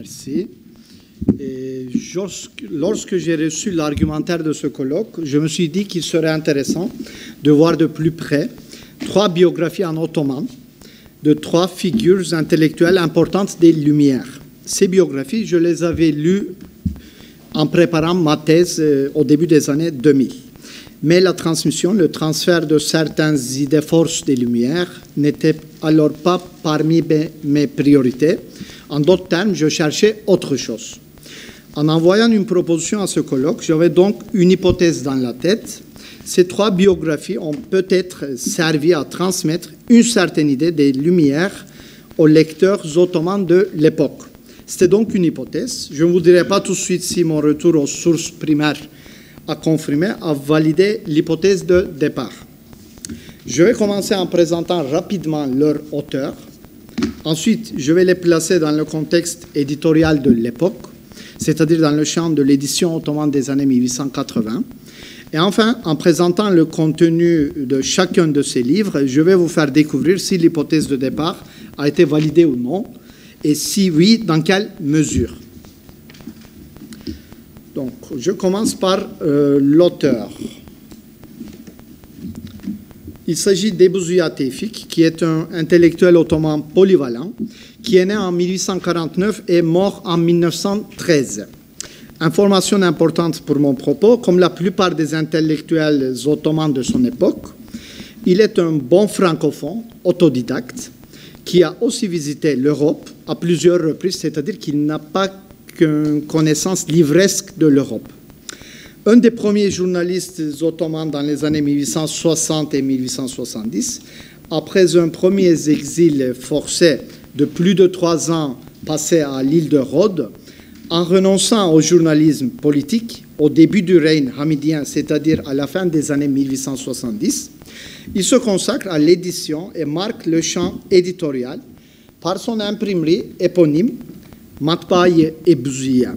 Merci. Et lorsque j'ai reçu l'argumentaire de ce colloque, je me suis dit qu'il serait intéressant de voir de plus près 3 biographies en ottoman de 3 figures intellectuelles importantes des Lumières. Ces biographies, je les avais lues en préparant ma thèse au début des années 2000. Mais la transmission, le transfert de certaines idées forces des Lumières n'était alors pas parmi mes priorités. En d'autres termes, je cherchais autre chose. En envoyant une proposition à ce colloque, j'avais donc une hypothèse dans la tête. Ces 3 biographies ont peut-être servi à transmettre une certaine idée des Lumières aux lecteurs ottomans de l'époque. C'était donc une hypothèse. Je ne vous dirai pas tout de suite si mon retour aux sources primaires a confirmé, a validé l'hypothèse de départ. Je vais commencer en présentant rapidement leurs auteurs. Ensuite, je vais les placer dans le contexte éditorial de l'époque, c'est-à-dire dans le champ de l'édition ottomane des années 1880. Et enfin, en présentant le contenu de chacun de ces livres, je vais vous faire découvrir si l'hypothèse de départ a été validée ou non, et si oui, dans quelle mesure. Donc, je commence par l'auteur. Il s'agit d'Ebu Ziya Tevfik, qui est un intellectuel ottoman polyvalent, qui est né en 1849 et mort en 1913. Information importante pour mon propos, comme la plupart des intellectuels ottomans de son époque, il est un bon francophone, autodidacte, qui a aussi visité l'Europe à plusieurs reprises, c'est-à-dire qu'il n'a pas qu'une connaissance livresque de l'Europe. Un des premiers journalistes ottomans dans les années 1860 et 1870, après un premier exil forcé de plus de 3 ans passé à l'île de Rhodes, en renonçant au journalisme politique au début du règne hamidien, c'est-à-dire à la fin des années 1870, il se consacre à l'édition et marque le champ éditorial par son imprimerie éponyme Matbaa-i Ebu Ziya,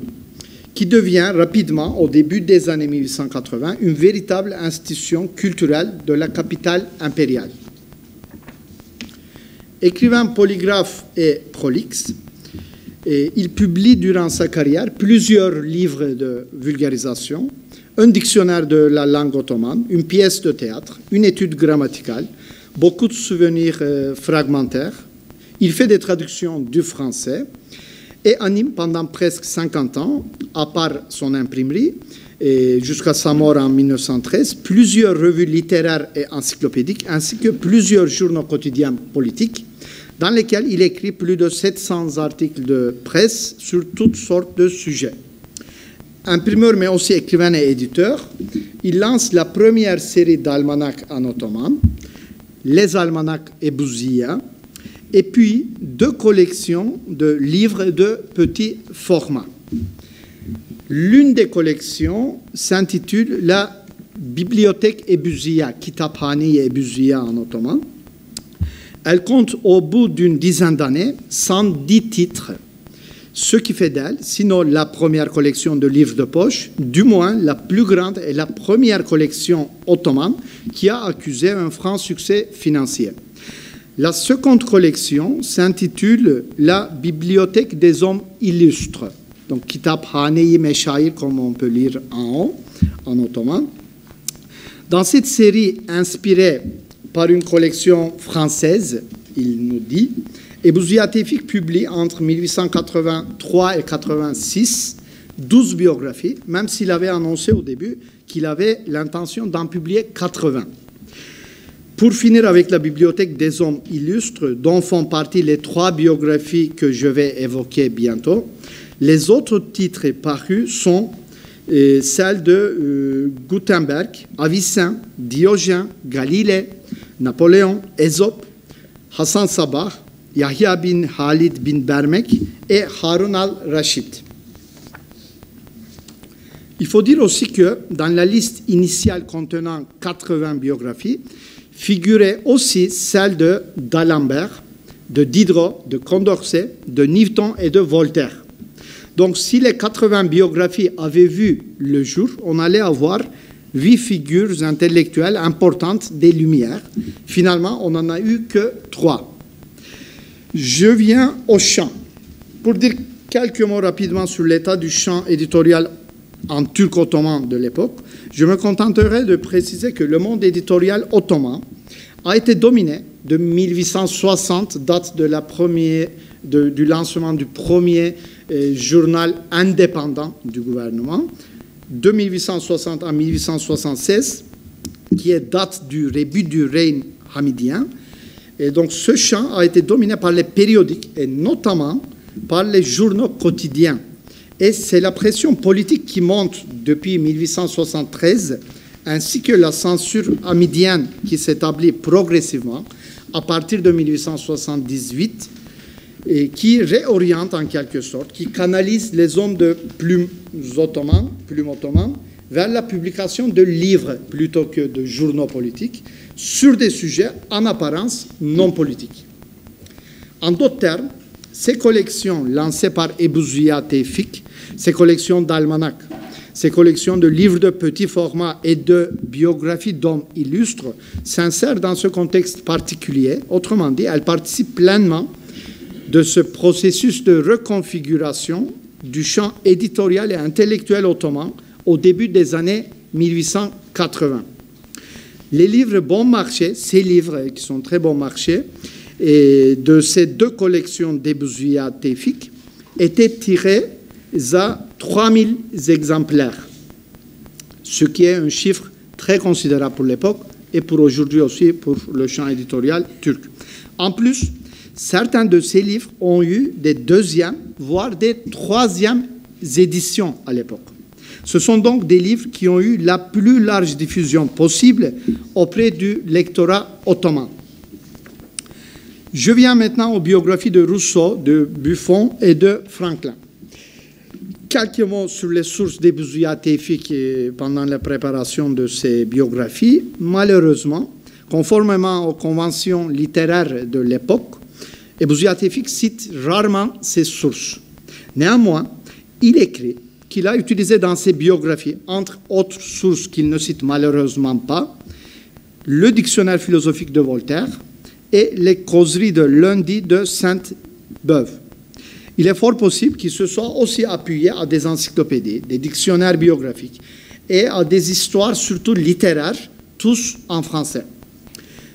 qui devient rapidement, au début des années 1880, une véritable institution culturelle de la capitale impériale. Écrivain polygraphe et prolixe, il publie durant sa carrière plusieurs livres de vulgarisation, un dictionnaire de la langue ottomane, une pièce de théâtre, une étude grammaticale, beaucoup de souvenirs fragmentaires. Il fait des traductions du français et anime pendant presque 50 ans, à part son imprimerie, et jusqu'à sa mort en 1913, plusieurs revues littéraires et encyclopédiques, ainsi que plusieurs journaux quotidiens politiques, dans lesquels il écrit plus de 700 articles de presse sur toutes sortes de sujets. Imprimeur, mais aussi écrivain et éditeur, il lance la première série d'almanachs en ottoman, les almanachs Ebu Ziya, et puis 2 collections de livres de petit format. L'une des collections s'intitule la Bibliothèque Ebu Ziya, Kitaphane Ebu Ziya en ottoman. Elle compte au bout d'une dizaine d'années 110 titres, ce qui fait d'elle, sinon la première collection de livres de poche, du moins la plus grande et la première collection ottomane qui a accusé un franc succès financier. La seconde collection s'intitule la Bibliothèque des hommes illustres, donc Kitaphane-i Meşayir, comme on peut lire en haut, en ottoman. Dans cette série inspirée par une collection française, il nous dit, Ebu Ziya Tevfik publie entre 1883 et 1886 12 biographies, même s'il avait annoncé au début qu'il avait l'intention d'en publier 80. Pour finir avec la Bibliothèque des hommes illustres, dont font partie les 3 biographies que je vais évoquer bientôt, les autres titres parus sont celles de Gutenberg, Avicenne, Diogène, Galilée, Napoléon, Ésope, Hassan Sabah, Yahya bin Halid bin Bermek et Harun al-Rashid. Il faut dire aussi que dans la liste initiale contenant 80 biographies, figurait aussi celle d'Alembert, de Diderot, de Condorcet, de Newton et de Voltaire. Donc si les 80 biographies avaient vu le jour, on allait avoir 8 figures intellectuelles importantes des Lumières. Finalement, on n'en a eu que 3. Je viens au champ pour dire quelques mots rapidement sur l'état du champ éditorial en turc ottoman de l'époque. Je me contenterai de préciser que le monde éditorial ottoman a été dominé de 1860, date de du lancement du premier journal indépendant du gouvernement, de 1860 à 1876, qui est date du début du règne hamidien. Et donc ce champ a été dominé par les périodiques et notamment par les journaux quotidiens. Et c'est la pression politique qui monte depuis 1873, ainsi que la censure hamidienne qui s'établit progressivement à partir de 1878 et qui réoriente en quelque sorte, qui canalise les hommes de plumes ottomanes vers la publication de livres plutôt que de journaux politiques sur des sujets en apparence non politiques. En d'autres termes, ces collections lancées par Ebou Züya Tevfik, ces collections d'almanachs, ces collections de livres de petit format et de biographies d'hommes illustres s'insèrent dans ce contexte particulier. Autrement dit, elles participent pleinement de ce processus de reconfiguration du champ éditorial et intellectuel ottoman au début des années 1880. Les livres bon marché, ces livres qui sont très bon marché, et de ces deux collections d'Ebou Züya Tevfik étaient tirés à 3000 exemplaires, ce qui est un chiffre très considérable pour l'époque et pour aujourd'hui aussi pour le champ éditorial turc. En plus, certains de ces livres ont eu des deuxièmes, voire des troisièmes éditions à l'époque. Ce sont donc des livres qui ont eu la plus large diffusion possible auprès du lectorat ottoman. Je viens maintenant aux biographies de Rousseau, de Buffon et de Franklin. Quelques mots sur les sources d'Ebou Züya Tevfik pendant la préparation de ces biographies. Malheureusement, conformément aux conventions littéraires de l'époque, Ebou Züya Tevfik cite rarement ses sources. Néanmoins, il écrit qu'il a utilisé dans ses biographies, entre autres sources qu'il ne cite malheureusement pas, le dictionnaire philosophique de Voltaire et les causeries de lundi de Sainte-Beuve. Il est fort possible qu'il se soit aussi appuyé à des encyclopédies, des dictionnaires biographiques et à des histoires surtout littéraires, tous en français.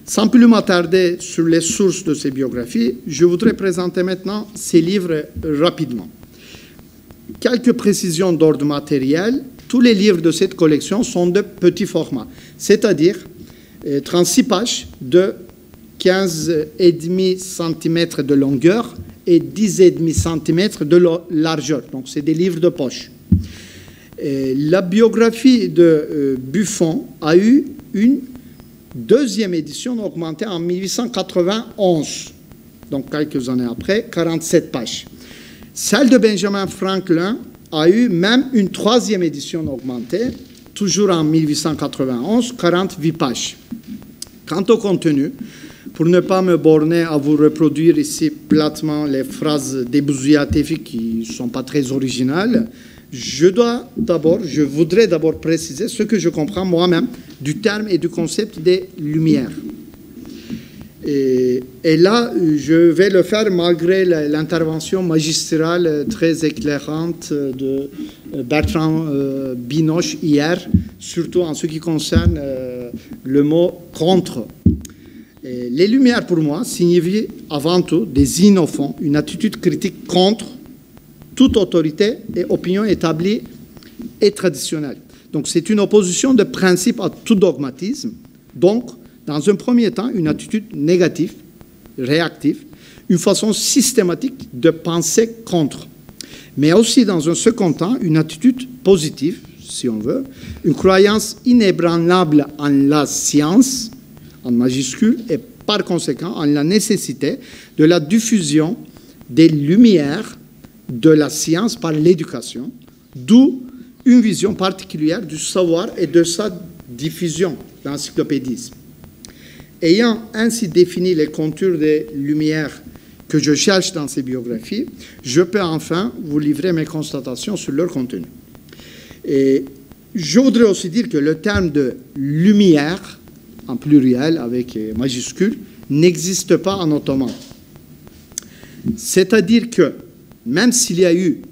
Sans plus m'attarder sur les sources de ces biographies, je voudrais présenter maintenant ces livres rapidement. Quelques précisions d'ordre matériel. Tous les livres de cette collection sont de petit format, c'est-à-dire 36 pages de 15,5 cm de longueur et 10,5 cm de largeur. Donc, c'est des livres de poche. La biographie de Buffon a eu une deuxième édition augmentée en 1891, donc quelques années après, 47 pages. Celle de Benjamin Franklin a eu même une troisième édition augmentée, toujours en 1891, 48 pages. Quant au contenu, pour ne pas me borner à vous reproduire ici platement les phrases d'Ebou Züya Tevfik qui ne sont pas très originales, je voudrais d'abord préciser ce que je comprends moi-même du terme et du concept des Lumières. Et là, je vais le faire malgré l'intervention magistrale très éclairante de Bertrand Binoche hier, surtout en ce qui concerne le mot « contre ». Les Lumières, pour moi, signifient avant tout, désignent au fond une attitude critique contre toute autorité et opinion établie et traditionnelle. Donc, c'est une opposition de principe à tout dogmatisme. Donc, dans un premier temps, une attitude négative, réactive, une façon systématique de penser contre. Mais aussi, dans un second temps, une attitude positive, si on veut, une croyance inébranlable en la science, en majuscule, et par conséquent en la nécessité de la diffusion des lumières de la science par l'éducation, d'où une vision particulière du savoir et de sa diffusion, l'encyclopédisme. Ayant ainsi défini les contours des lumières que je cherche dans ces biographies, je peux enfin vous livrer mes constatations sur leur contenu. Et je voudrais aussi dire que le terme de lumière, en pluriel avec majuscule, n'existe pas en ottoman. C'est-à-dire que même s'il y a eu,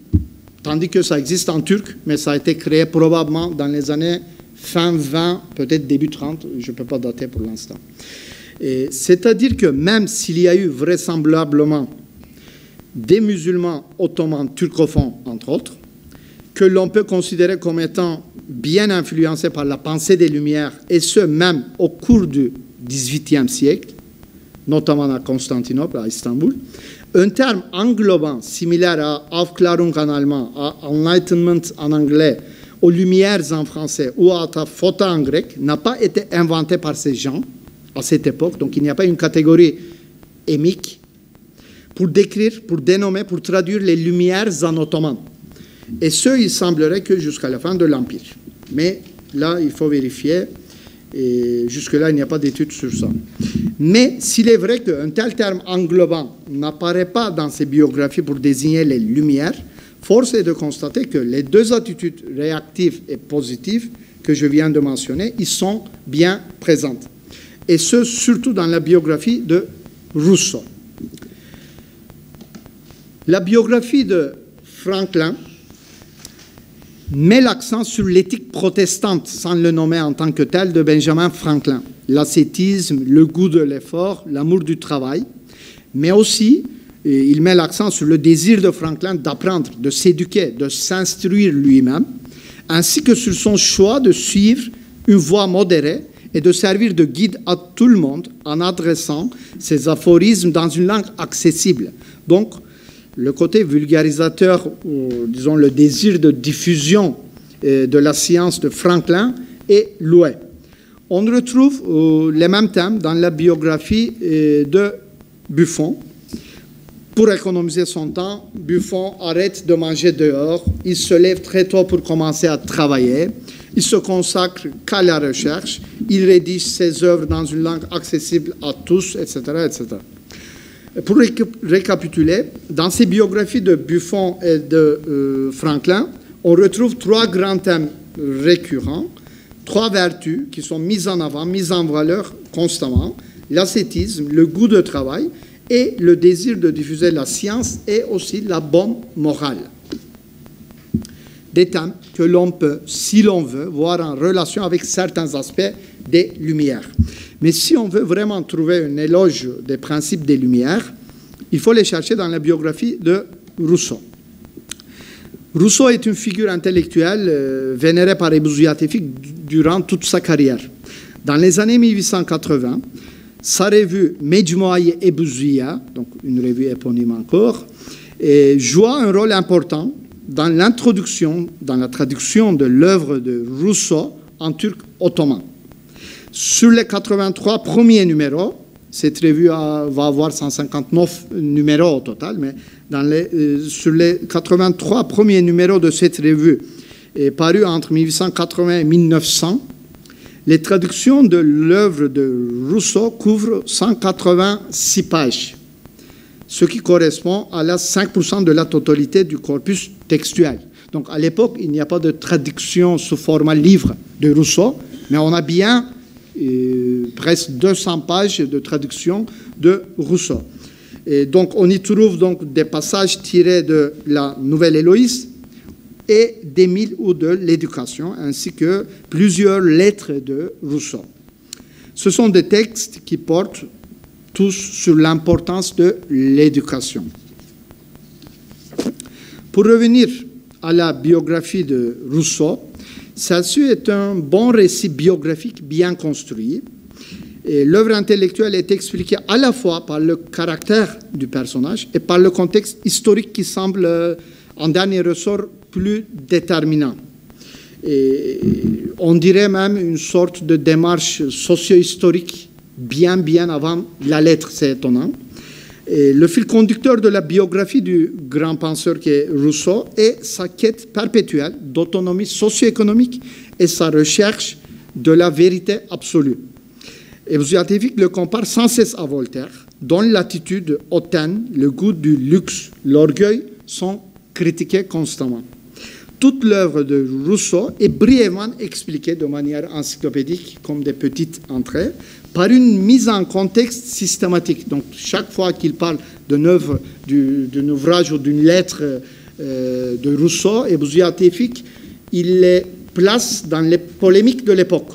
tandis que ça existe en turc, mais ça a été créé probablement dans les années fin 20, peut-être début 30, je ne peux pas dater pour l'instant. C'est-à-dire que même s'il y a eu vraisemblablement des musulmans ottomans turcophones, entre autres, que l'on peut considérer comme étant bien influencés par la pensée des Lumières, et ce même au cours du XVIIIe siècle, notamment à Constantinople, à Istanbul, un terme englobant, similaire à Aufklärung en allemand, à Enlightenment en anglais, aux Lumières en français ou à Fota en grec, n'a pas été inventé par ces gens à cette époque. Donc il n'y a pas une catégorie émique pour décrire, pour dénommer, pour traduire les Lumières en ottoman. Et ce, il semblerait que jusqu'à la fin de l'Empire. Mais là, il faut vérifier. Et jusque-là, il n'y a pas d'études sur ça. Mais s'il est vrai qu'un tel terme englobant n'apparaît pas dans ces biographies pour désigner les Lumières, force est de constater que les deux attitudes réactives et positives que je viens de mentionner, ils sont bien présentes. Et ce, surtout dans la biographie de Rousseau. La biographie de Franklin met l'accent sur l'éthique protestante, sans le nommer en tant que tel, de Benjamin Franklin. L'ascétisme, le goût de l'effort, l'amour du travail, mais aussi, il met l'accent sur le désir de Franklin d'apprendre, de s'éduquer, de s'instruire lui-même, ainsi que sur son choix de suivre une voie modérée et de servir de guide à tout le monde en adressant ses aphorismes dans une langue accessible. Donc, le côté vulgarisateur, ou disons le désir de diffusion de la science de Franklin est loué. On retrouve les mêmes thèmes dans la biographie de Buffon. Pour économiser son temps, Buffon arrête de manger dehors, il se lève très tôt pour commencer à travailler, il se consacre qu'à la recherche, il rédige ses œuvres dans une langue accessible à tous, etc., etc. Pour récapituler, dans ces biographies de Buffon et de Franklin, on retrouve trois grands thèmes récurrents, trois vertus qui sont mises en avant, mises en valeur constamment, l'ascétisme, le goût de travail et le désir de diffuser la science et aussi la bonne morale. Des thèmes que l'on peut, si l'on veut, voir en relation avec certains aspects des Lumières. Mais si on veut vraiment trouver un éloge des principes des Lumières, il faut les chercher dans la biographie de Rousseau. Rousseau est une figure intellectuelle vénérée par Ebou Ziyad Tevfik durant toute sa carrière. Dans les années 1880, sa revue Mecmuaye Ebou Ziyad, donc une revue éponyme encore, joua un rôle important dans l'introduction, dans la traduction de l'œuvre de Rousseau en turc ottoman. Sur les 83 premiers numéros, cette revue va avoir 159 numéros au total, mais sur les 83 premiers numéros de cette revue, parus entre 1880 et 1900, les traductions de l'œuvre de Rousseau couvrent 186 pages, ce qui correspond à la 5% de la totalité du corpus textuel. Donc à l'époque, il n'y a pas de traduction sous format livre de Rousseau, mais on a bien presque 200 pages de traduction de Rousseau. Et donc on y trouve donc des passages tirés de la Nouvelle Héloïse et d'Émile ou de l'Éducation, ainsi que plusieurs lettres de Rousseau. Ce sont des textes qui portent tous sur l'importance de l'éducation. Pour revenir à la biographie de Rousseau, celle-ci est un bon récit biographique bien construit. L'œuvre intellectuelle est expliquée à la fois par le caractère du personnage et par le contexte historique qui semble, en dernier ressort, plus déterminant. Et on dirait même une sorte de démarche socio-historique bien avant la lettre, c'est étonnant. Et le fil conducteur de la biographie du grand penseur qui est Rousseau est sa quête perpétuelle d'autonomie socio-économique et sa recherche de la vérité absolue. Ebou Ziyad Tevfik le compare sans cesse à Voltaire, dont l'attitude hautaine, le goût du luxe, l'orgueil sont critiqués constamment. Toute l'œuvre de Rousseau est brièvement expliquée de manière encyclopédique, comme des petites entrées, par une mise en contexte systématique. Donc, chaque fois qu'il parle d'une œuvre, d'un ouvrage ou d'une lettre de Rousseau et Bouziat Tewfik, il les place dans les polémiques de l'époque.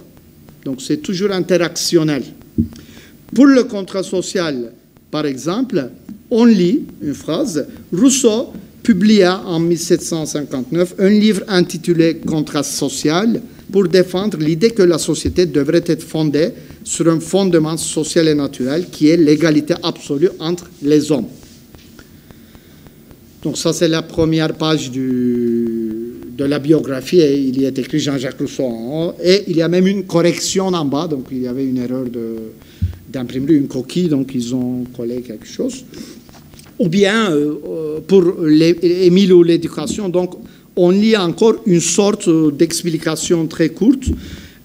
Donc, c'est toujours interactionnel. Pour le contrat social, par exemple, on lit une phrase. Rousseau publia en 1759 un livre intitulé « Contrat social » pour défendre l'idée que la société devrait être fondée sur un fondement social et naturel qui est l'égalité absolue entre les hommes. Donc ça, c'est la première page de la biographie, et il y est écrit Jean-Jacques Rousseau en haut, et il y a même une correction en bas, donc il y avait une erreur d'imprimerie, une coquille, donc ils ont collé quelque chose. Ou bien, pour Émile ou l'éducation, donc on lit encore une sorte d'explication très courte.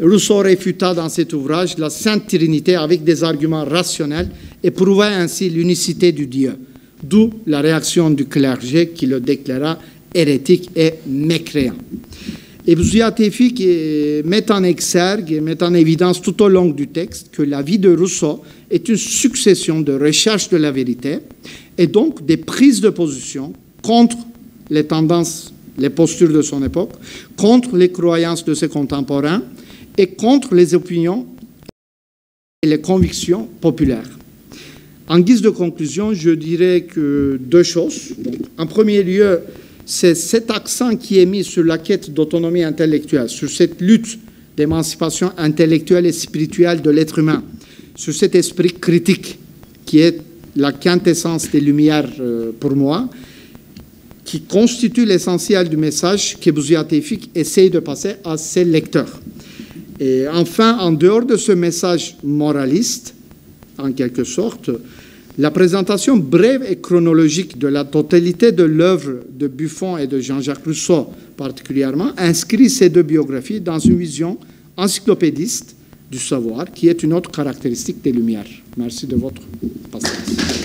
Rousseau réfuta dans cet ouvrage la Sainte Trinité avec des arguments rationnels et prouva ainsi l'unicité du Dieu, d'où la réaction du clergé qui le déclara hérétique et mécréant. Et Bouziat Tewfik met en exergue et met en évidence tout au long du texte que la vie de Rousseau est une succession de recherches de la vérité et donc des prises de position contre les tendances, les postures de son époque, contre les croyances de ses contemporains et contre les opinions et les convictions populaires. En guise de conclusion, je dirais que deux choses. Donc, en premier lieu, c'est cet accent qui est mis sur la quête d'autonomie intellectuelle, sur cette lutte d'émancipation intellectuelle et spirituelle de l'être humain, sur cet esprit critique qui est la quintessence des Lumières pour moi, qui constitue l'essentiel du message que Bouziat Tewfik essaye de passer à ses lecteurs. Et enfin, en dehors de ce message moraliste, en quelque sorte, la présentation brève et chronologique de la totalité de l'œuvre de Buffon et de Jean-Jacques Rousseau particulièrement inscrit ces deux biographies dans une vision encyclopédiste du savoir qui est une autre caractéristique des Lumières. Merci de votre patience.